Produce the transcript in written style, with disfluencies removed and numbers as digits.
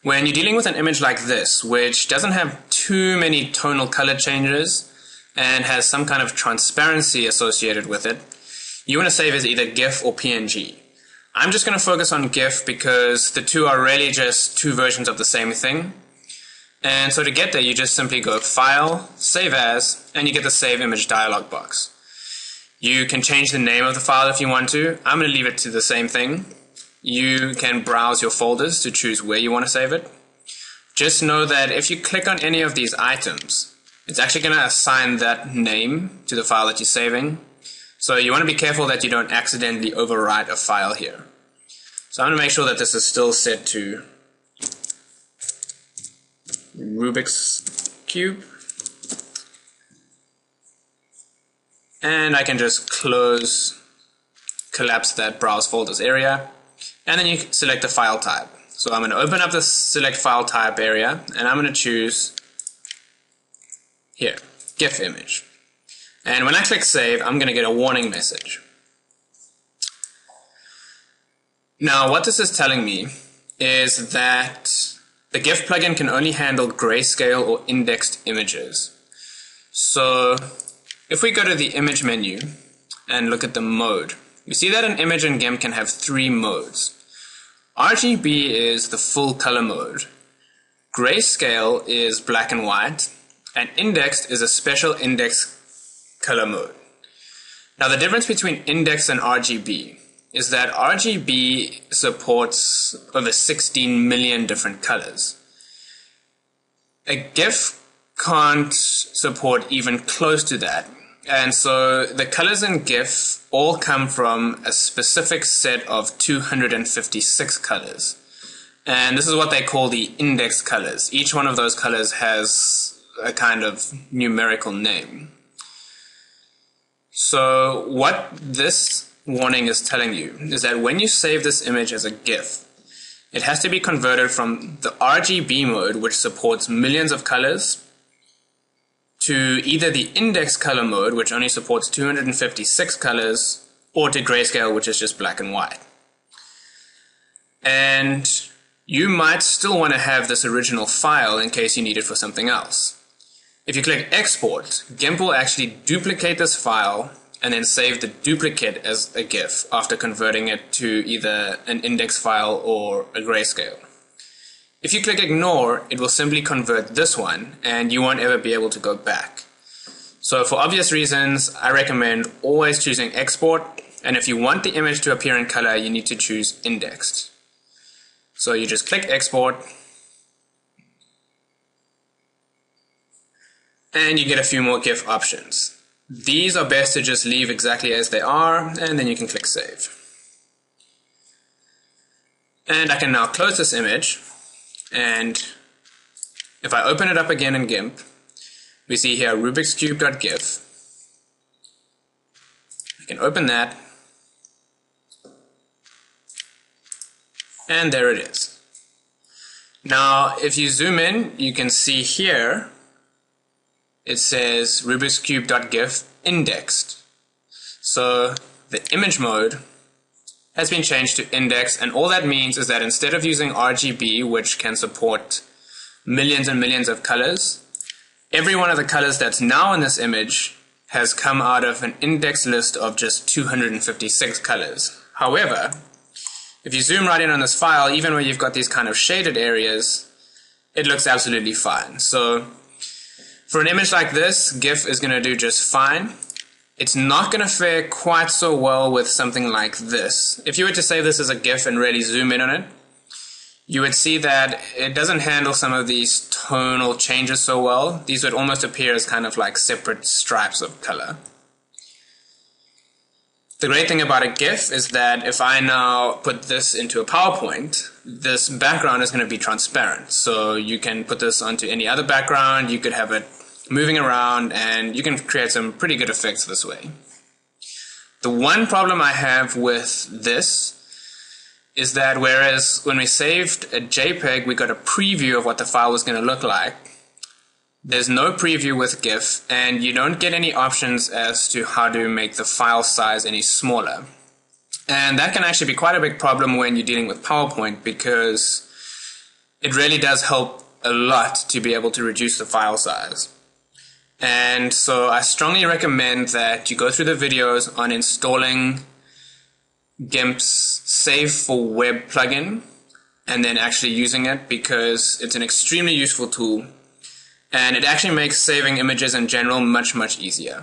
When you're dealing with an image like this, which doesn't have too many tonal color changes and has some kind of transparency associated with it, you want to save as either GIF or PNG. I'm just going to focus on GIF because the two are really just two versions of the same thing. And so to get there, you just simply go File, Save As, and you get the Save Image dialog box. You can change the name of the file if you want to. I'm going to leave it to the same thing. You can browse your folders to choose where you want to save it. Just know that if you click on any of these items, it's actually going to assign that name to the file that you're saving. So you want to be careful that you don't accidentally overwrite a file here. So I'm going to make sure that this is still set to Rubik's Cube. And I can just collapse that Browse Folders area. And then you select the file type. So I'm going to open up the Select File Type area, and I'm going to choose here, GIF image. And when I click Save, I'm going to get a warning message. Now, what this is telling me is that the GIF plugin can only handle grayscale or indexed images. So if we go to the image menu and look at the mode, we see that an image in GIMP can have three modes. RGB is the full color mode, grayscale is black and white, and indexed is a special index color mode. Now the difference between index and RGB is that RGB supports over 16 million different colors. A GIF can't support even close to that. And so the colors in GIF all come from a specific set of 256 colors. And this is what they call the index colors. Each one of those colors has a kind of numerical name. So what this warning is telling you is that when you save this image as a GIF, it has to be converted from the RGB mode, which supports millions of colors, to either the index color mode, which only supports 256 colors, or to grayscale, which is just black and white. And you might still want to have this original file in case you need it for something else. If you click Export, GIMP will actually duplicate this file and then save the duplicate as a GIF after converting it to either an index file or a grayscale. If you click Ignore, it will simply convert this one and you won't ever be able to go back. So for obvious reasons, I recommend always choosing Export, and if you want the image to appear in color, you need to choose Indexed. So you just click Export, and you get a few more GIF options. These are best to just leave exactly as they are, and then you can click Save. And I can now close this image, and if I open it up again in GIMP, we see here Rubik's Cube.gif. I can open that, and there it is. Now, if you zoom in, you can see here it says Rubik's Cube.gif indexed. So the image mode has been changed to index, and all that means is that instead of using RGB, which can support millions and millions of colors, every one of the colors that's now in this image has come out of an index list of just 256 colors. However, if you zoom right in on this file, even where you've got these kind of shaded areas, it looks absolutely fine. So for an image like this, GIF is going to do just fine. It's not going to fare quite so well with something like this. If you were to save this as a GIF and really zoom in on it, you would see that it doesn't handle some of these tonal changes so well. These would almost appear as kind of like separate stripes of color. The great thing about a GIF is that if I now put this into a PowerPoint, this background is going to be transparent. So you can put this onto any other background, you could have it moving around, and you can create some pretty good effects this way. The one problem I have with this is that whereas when we saved a JPEG, we got a preview of what the file was going to look like, there's no preview with GIF, and you don't get any options as to how to make the file size any smaller. And that can actually be quite a big problem when you're dealing with PowerPoint, because it really does help a lot to be able to reduce the file size. And so I strongly recommend that you go through the videos on installing GIMP's Save for Web plugin and then actually using it, because it's an extremely useful tool and it actually makes saving images in general much easier.